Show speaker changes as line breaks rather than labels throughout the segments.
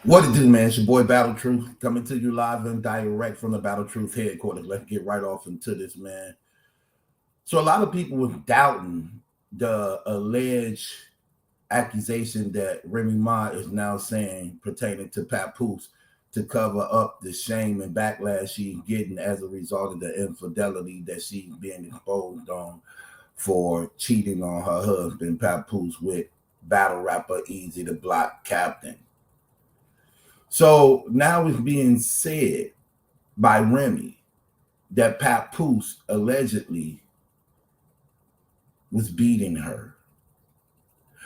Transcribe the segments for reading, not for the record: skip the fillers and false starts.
What it do, man? It's your boy Battle Truth coming to you live and direct from the Battle Truth headquarters. Let's get right off into this, man. So a lot of people were doubting the alleged accusation that Remy Ma is now saying pertaining to Papoose to cover up the shame and backlash she's getting as a result of the infidelity that she's being exposed on for cheating on her husband Papoose with battle rapper Easy the Block Captain. So now it's being said by Remy that Papoose allegedly was beating her.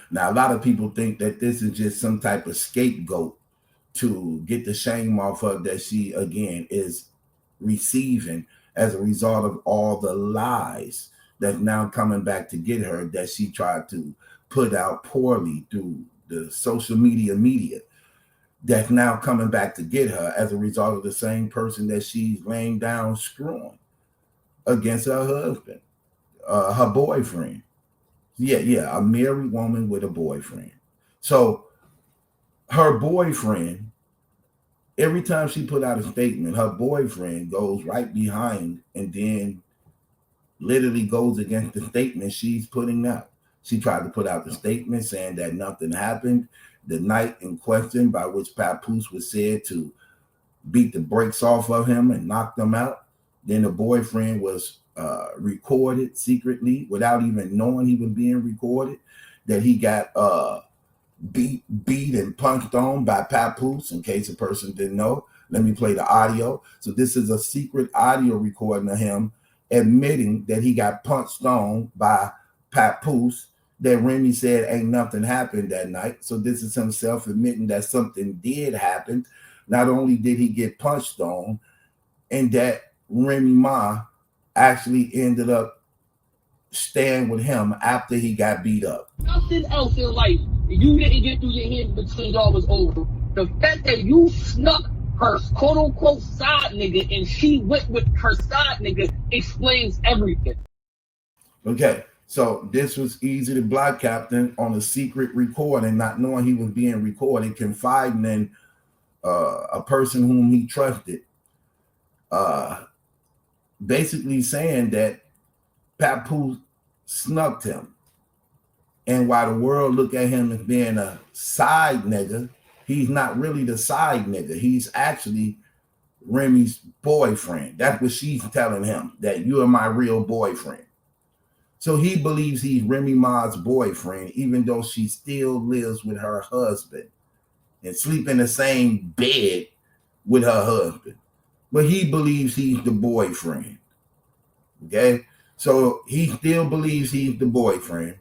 Now, a lot of people think that this is just some type of scapegoat to get the shame off her that she, again, is receiving as a result of all the lies that's now coming back to get her that she tried to put out poorly through the social media that's now coming back to get her as a result of the same person that she's laying down screwing against her husband, her boyfriend. Yeah, a married woman with a boyfriend. So her boyfriend, every time she put out a statement, her boyfriend goes right behind and then literally goes against the statement she's putting out. She tried to put out the statement saying that nothing happened the night in question, by which Papoose was said to beat the brakes off of him and knock them out. Then the boyfriend was recorded secretly without even knowing he was being recorded, that he got beat and punched on by Papoose. In case a person didn't know, let me play the audio. So this is a secret audio recording of him admitting that he got punched on by Papoose, that Remy said ain't nothing happened that night. So this is himself admitting that something did happen. Not only did he get punched on, and that Remy Ma actually ended up staying with him after he got beat up.
Nothing else in life you didn't get through your head between y'all was over. The fact that you snuck her quote unquote side nigga and she went with her side nigga explains everything.
Okay. So this was Easy the Block Captain on a secret recording, not knowing he was being recorded, confiding in a person whom he trusted, basically saying that Papoose snucked him. And while the world look at him as being a side nigga, he's not really the side nigga. He's actually Remy's boyfriend. That's what she's telling him, that you are my real boyfriend. So he believes he's Remy Ma's boyfriend, even though she still lives with her husband and sleep in the same bed with her husband. But he believes he's the boyfriend. Okay? So he still believes he's the boyfriend,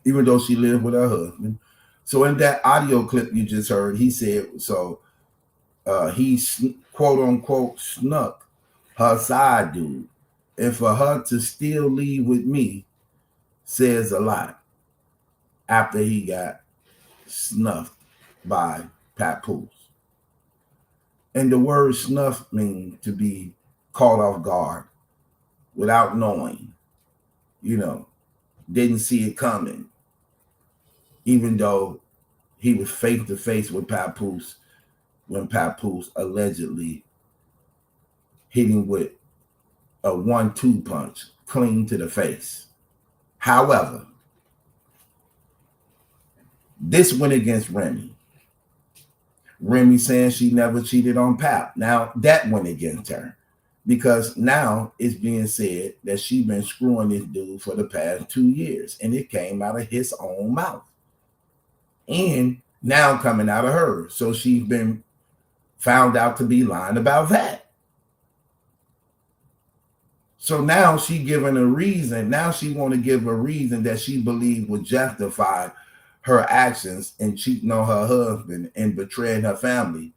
even though she lives with her husband. So in that audio clip you just heard, he said, so he quote unquote snuck her side dude. And for her to still leave with me says a lot after he got snuffed by Papoose. And the word snuff means to be caught off guard without knowing, didn't see it coming, even though he was face to face with Papoose when Papoose allegedly hit him with a 1-2 punch clean to the face. However, this went against Remy. Remy saying she never cheated on Pap. Now that went against her, because now it's being said that she's been screwing this dude for the past 2 years, and it came out of his own mouth and now coming out of hers. So she's been found out to be lying about that. So now she giving a reason. Now she want to give a reason that she believed would justify her actions and cheating on her husband and betraying her family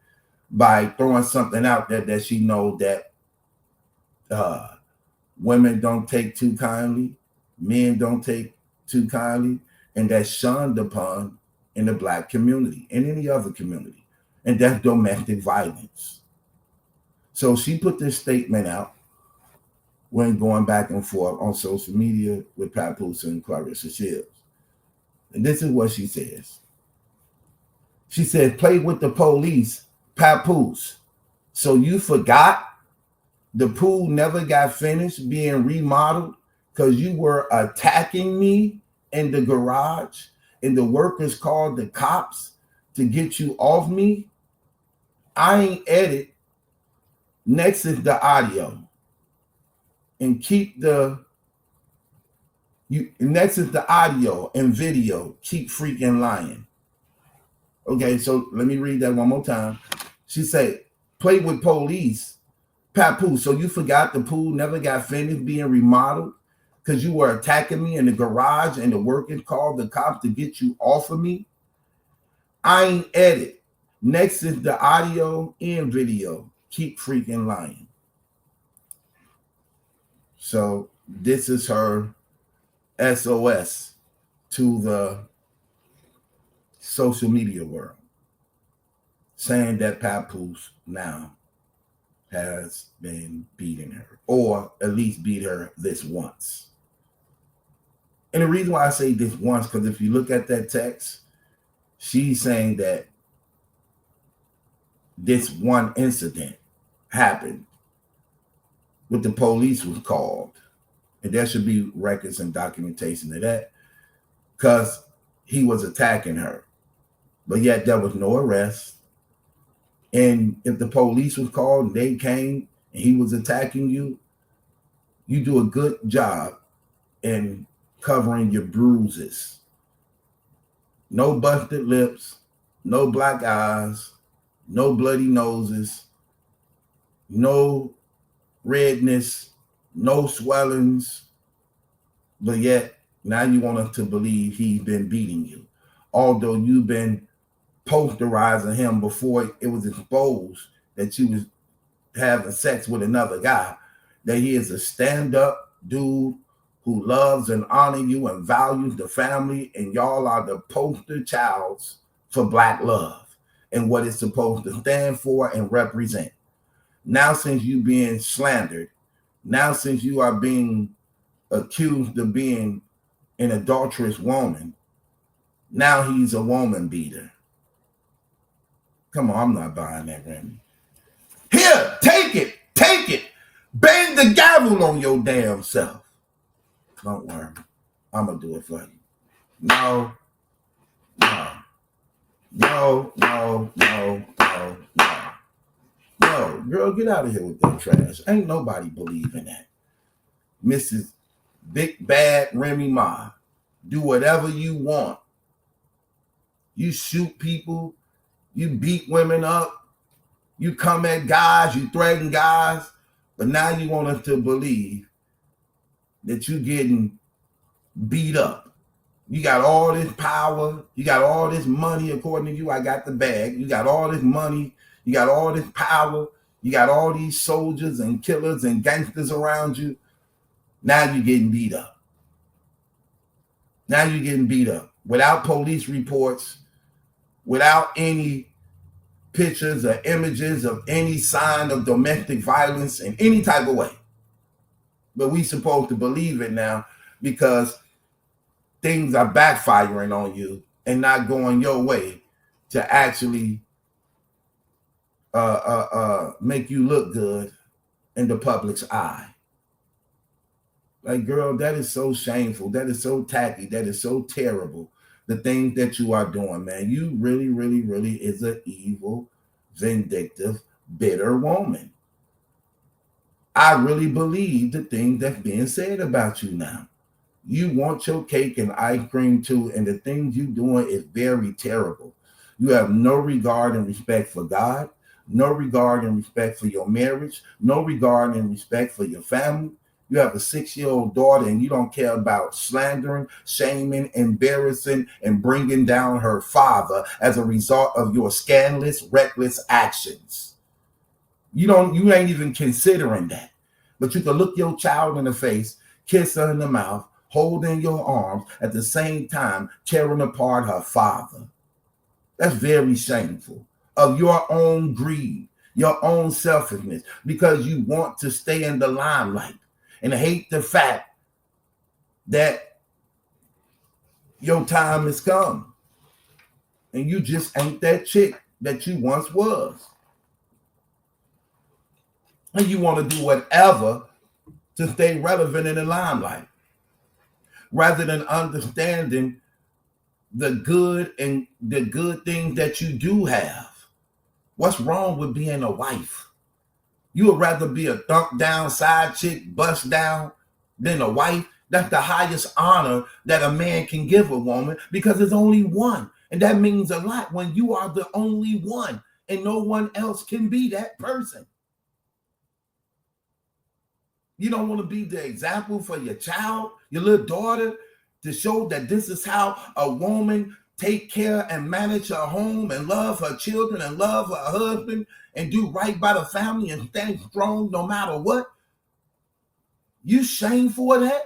by throwing something out there that she know that women don't take too kindly, men don't take too kindly, and that's shunned upon in the Black community and any other community, and that's domestic violence. So she put this statement out when going back and forth on social media with Papoose and Clarissa Shields. And this is what she says. She said, play with the police, Papoose. So you forgot the pool never got finished being remodeled because you were attacking me in the garage and the workers called the cops to get you off me? I ain't edit. Next is the audio. And keep the next is the audio and video. Keep freaking lying. Okay, so let me read that one more time. She said, play with police, Papoose. So you forgot the pool never got finished being remodeled because you were attacking me in the garage and the workers called the cops to get you off of me? I ain't edit. Next is the audio and video. Keep freaking lying. So this is her SOS to the social media world, saying that Papoose now has been beating her, or at least beat her this once. And the reason why I say this once, because if you look at that text, she's saying that this one incident happened with the police was called, and there should be records and documentation of that, because he was attacking her, but yet there was no arrest. And if the police was called and they came and he was attacking you, you do a good job in covering your bruises. No busted lips, no black eyes, no bloody noses, no redness, no swellings, but yet now you want us to believe he's been beating you, although you've been posterizing him before it was exposed that you was having sex with another guy, that he is a stand-up dude who loves and honors you and values the family, and y'all are the poster childs for Black love and what it's supposed to stand for and represent. Now, since you being slandered, now since you are being accused of being an adulterous woman, now he's a woman beater. Come on, I'm not buying that, Remy. Here, take it. Bang the gavel on your damn self. Don't worry, I'm gonna do it for you. No, girl, get out of here with that trash. Ain't nobody believing that. Mrs. Big Bad Remy Ma, do whatever you want. You shoot people, you beat women up, you come at guys, you threaten guys, but now you want us to believe that you're getting beat up. You got all this power, you got all this money, according to you, I got the bag. You got all this money, you got all this power, you got all these soldiers and killers and gangsters around you. Now you're getting beat up. Now you're getting beat up without police reports, without any pictures or images of any sign of domestic violence in any type of way. But we supposed to believe it now because things are backfiring on you and not going your way to actually make you look good in the public's eye. Like, girl, that is so shameful. That is so tacky. That is so terrible. The things that you are doing, man. You really, really, really is an evil, vindictive, bitter woman. I really believe the things that's being said about you now. You want your cake and ice cream too, and the things you're doing is very terrible. You have no regard and respect for God, no regard and respect for your marriage, no regard and respect for your family. You have a 6-year-old daughter and you don't care about slandering, shaming, embarrassing, and bringing down her father as a result of your scandalous, reckless actions. You ain't even considering that. But you can look your child in the face, kiss her in the mouth, hold in your arms, at the same time tearing apart her father. That's very shameful. Of your own greed, your own selfishness, because you want to stay in the limelight and hate the fact that your time has come. and you just ain't that chick that you once was. And you want to do whatever to stay relevant in the limelight, rather than understanding the good and the good things that you do have. What's wrong with being a wife? You would rather be a thump down side chick, bust down, than a wife? That's the highest honor that a man can give a woman, because there's only one. And that means a lot when you are the only one and no one else can be that person. You don't want to be the example for your child, your little daughter, to show that this is how a woman take care and manage her home and love her children and love her husband and do right by the family and stand strong no matter what. You shameful of that?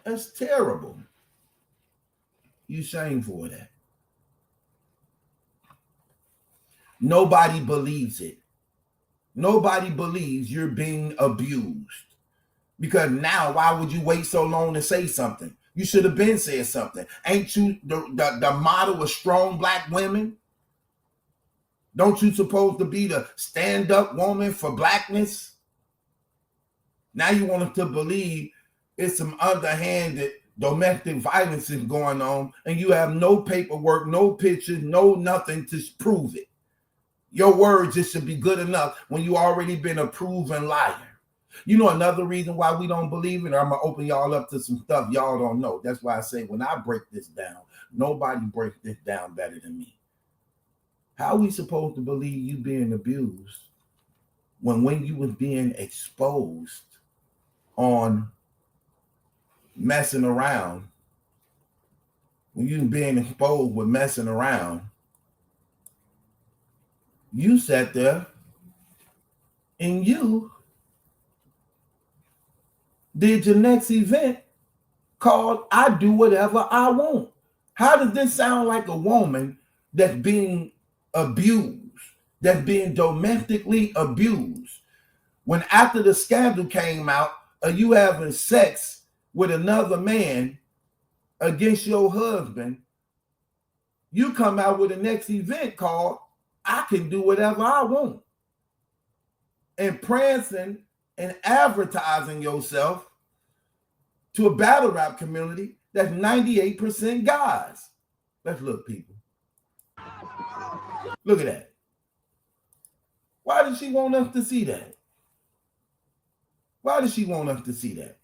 That's terrible. You shameful of that. Nobody believes it. Nobody believes you're being abused. Because now, why would you wait so long to say something? You should have been said something. Ain't you the model of strong black women? Don't you supposed to be the stand-up woman for blackness? Now you want them to believe it's some underhanded domestic violence is going on, and you have no paperwork, no pictures, no nothing to prove it. Your word just should be good enough when you already been a proven liar. You know another reason why we don't believe it? I'm going to open y'all up to some stuff y'all don't know. That's why I say when I break this down, nobody breaks this down better than me. How are we supposed to believe you being abused when you was being exposed on messing around, when you being exposed with messing around, you sat there and you did your next event called I Do Whatever I Want. How does this sound like a woman that's being abused, that's being domestically abused, when after the scandal came out of you having sex with another man against your husband, you come out with a next event called I Can Do Whatever I Want, and prancing and advertising yourself to a battle rap community that's 98% guys. Let's look, people. Look at that. Why does she want us to see that? Why does she want us to see that?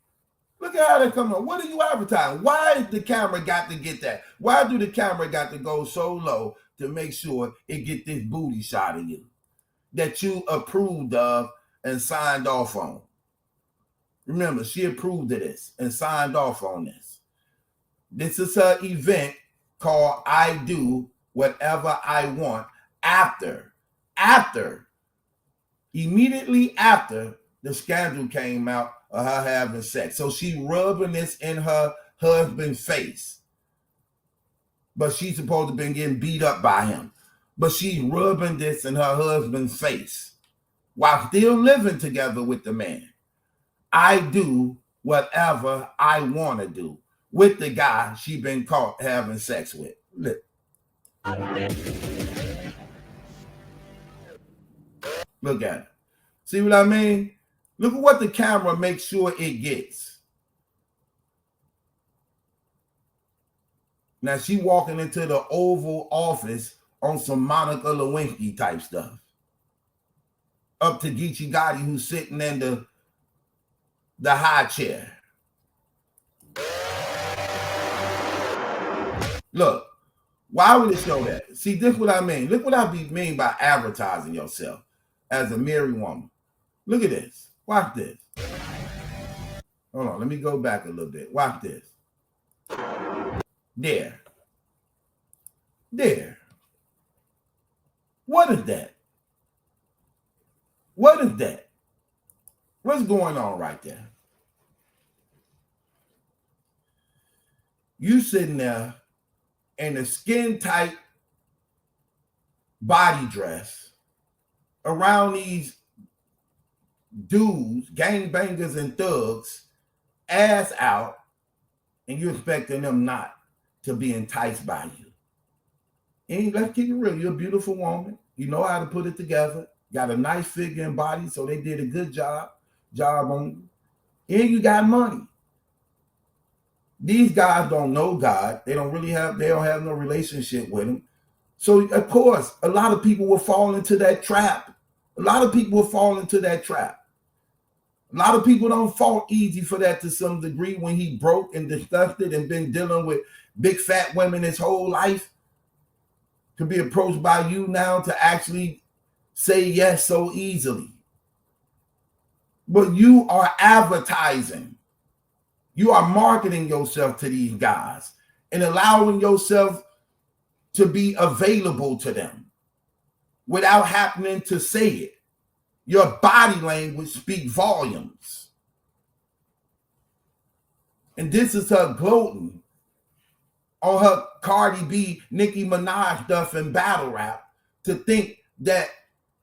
Look at how they come on. What are you advertising? Why is the camera got to get that? Why do the camera got to go so low to make sure it get this booty shot of you that you approved of and signed off on? Remember, she approved of this and signed off on this. This is her event called I Do Whatever I Want immediately after the scandal came out of her having sex. So she rubbing this in her husband's face. But she's supposed to have been getting beat up by him. But she's rubbing this in her husband's face while still living together with the man. I do whatever I want to do with the guy she been caught having sex with. Look. Look at it. See what I mean? Look at what the camera makes sure it gets. Now she walking into the Oval Office on some Monica Lewinsky type stuff. Up to Geechee Gotti, who's sitting in the high chair. Look, why would it show that? See, this is what I mean. Look what I mean by advertising yourself as a married woman. Look at this. Watch this. Hold on, let me go back a little bit. Watch this. There. What is that? What is that? What's going on right there? You sitting there in a skin-tight body dress around these dudes, gangbangers and thugs, ass out, and you expecting them not to be enticed by you. And let's keep it real. You're a beautiful woman. You know how to put it together. Got a nice figure and body, so they did a good job on you. And you got money. These guys don't know God. They don't have no relationship with him. So of course, a lot of people will fall into that trap. A lot of people will fall into that trap. A lot of people don't fall easy for that to some degree when he broke and disgusted and been dealing with big fat women his whole life. To be approached by you now to actually say yes so easily. But you are advertising. You are marketing yourself to these guys and allowing yourself to be available to them without happening to say it. Your body language speaks volumes. And this is her gloating on her Cardi B, Nicki Minaj stuff and battle rap to think that,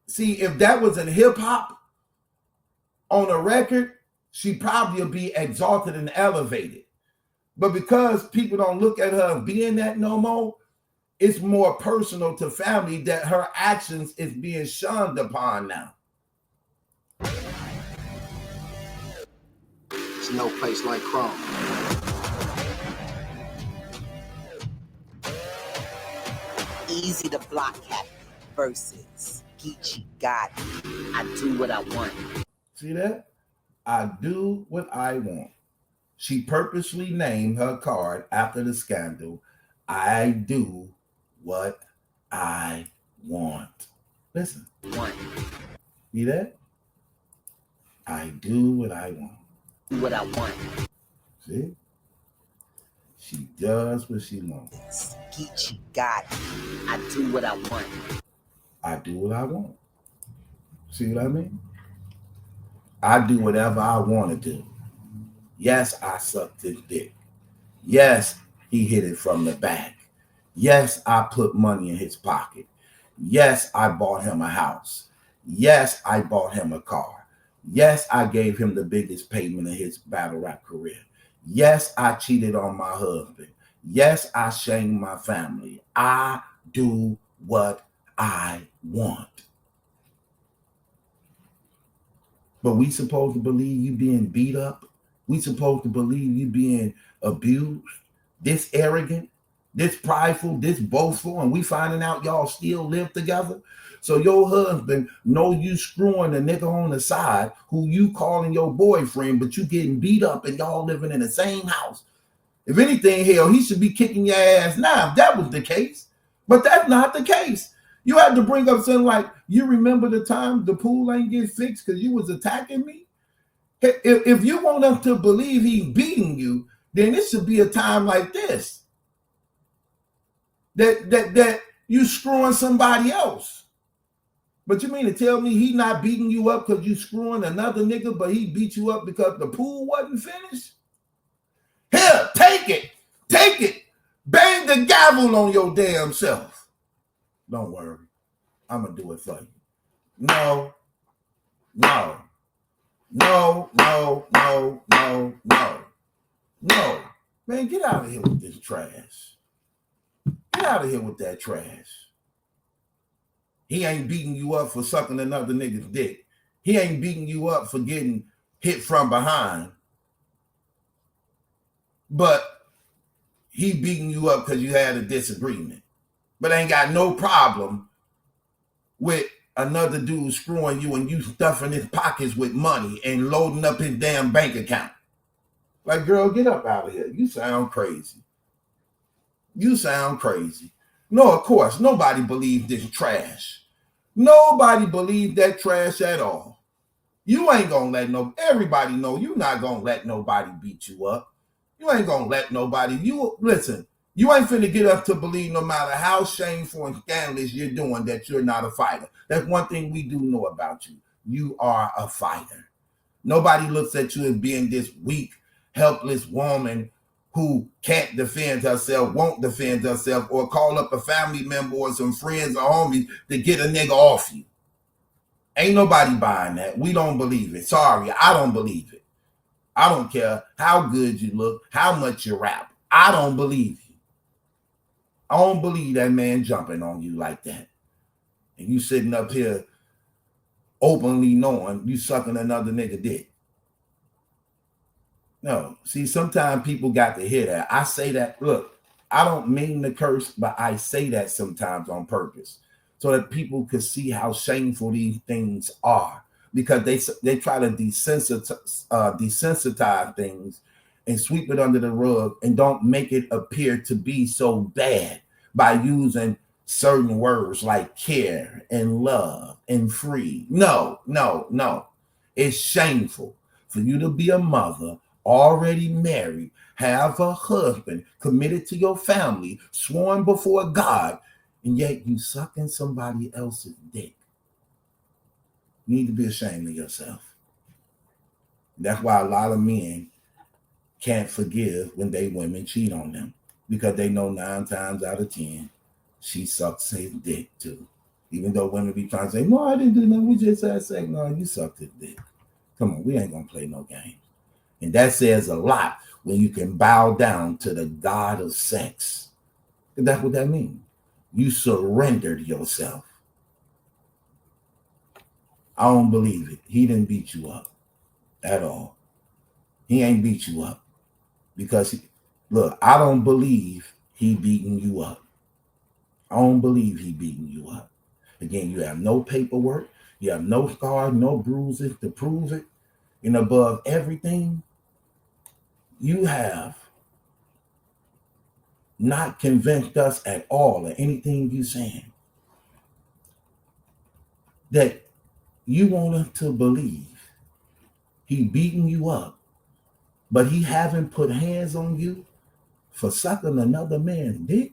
see, if that was in hip hop on a record, she probably would be exalted and elevated. But because people don't look at her being that no more, it's more personal to family that her actions is being shunned upon now.
There's no place like Chrome.
Easy to block Cap versus Geechee got it. I do what I want.
See that? I do what I want. She purposely named her card after the scandal. I do what I want. Listen.
Want.
See that? I do what I want.
Do what I want.
See? She does what she wants.
Geechee got it. I do what I want.
I do what I want. See what I mean? I do whatever I want to do. Yes, I sucked his dick. Yes, he hit it from the back. Yes, I put money in his pocket. Yes, I bought him a house. Yes, I bought him a car. Yes, I gave him the biggest payment of his battle rap career. Yes, I cheated on my husband. Yes, I shamed my family. I do what I want. But we supposed to believe you being beat up? We supposed to believe you being abused? This arrogant? This prideful? This boastful? And we finding out y'all still live together? So your husband know you screwing a nigga on the side who you calling your boyfriend, but you getting beat up and y'all living in the same house. If anything, hell, he should be kicking your ass now if that was the case. But that's not the case. You had to bring up something like, you remember the time the pool ain't get fixed because you was attacking me? If you want us to believe he's beating you, then it should be a time like this. That you screwing somebody else. But you mean to tell me he not beating you up because you screwing another nigga, but he beat you up because the pool wasn't finished? Here, take it. Take it. Bang the gavel on your damn self. Don't worry. I'm going to do it for you. No. No. No, no, no, no, no. No. Man, get out of here with this trash. Get out of here with that trash. He ain't beating you up for sucking another nigga's dick. He ain't beating you up for getting hit from behind. But he beating you up because you had a disagreement. But ain't got no problem with another dude screwing you and you stuffing his pockets with money and loading up his damn bank account. Like, girl, get up out of here. You sound crazy. You sound crazy. No, of course, nobody believes this trash. Nobody believes that trash at all. You ain't gonna let everybody know you're not gonna let nobody beat you up. You ain't gonna let nobody, listen, you ain't finna get up to believe no matter how shameful and scandalous you're doing that you're not a fighter. That's one thing we do know about you. You are a fighter. Nobody looks at you as being this weak, helpless woman who can't defend herself, won't defend herself, or call up a family member or some friends or homies to get a nigga off you. Ain't nobody buying that. We don't believe it. Sorry, I don't believe it. I don't care how good you look, how much you rap. I don't believe you. I don't believe that man jumping on you like that. And you sitting up here openly knowing you sucking another nigga dick. No, see, sometimes people got to hear that. I say that, look, I don't mean to curse, but I say that sometimes on purpose so that people could see how shameful these things are, because they try to desensitize things and sweep it under the rug and don't make it appear to be so bad by using certain words like care and love and free. No. It's shameful for you to be a mother, already married, have a husband, committed to your family, sworn before God, and yet you sucking somebody else's dick. You need to be ashamed of yourself. That's why a lot of men can't forgive when they women cheat on them, because they know 9 times out of 10 she sucks his dick too. Even though women be trying to say, no, I didn't do nothing, we just had sex. No, you sucked his dick. Come on, we ain't gonna play no games. And that says a lot when you can bow down to the God of sex. And that's what that means. You surrendered yourself. I don't believe it. He didn't beat you up at all. He ain't beat you up because, look, I don't believe he beating you up. I don't believe he beating you up. Again, you have no paperwork. You have no scars, no bruises to prove it. And above everything, you have not convinced us at all of anything you're saying that you want us to believe he beating you up, but he haven't put hands on you for sucking another man's dick.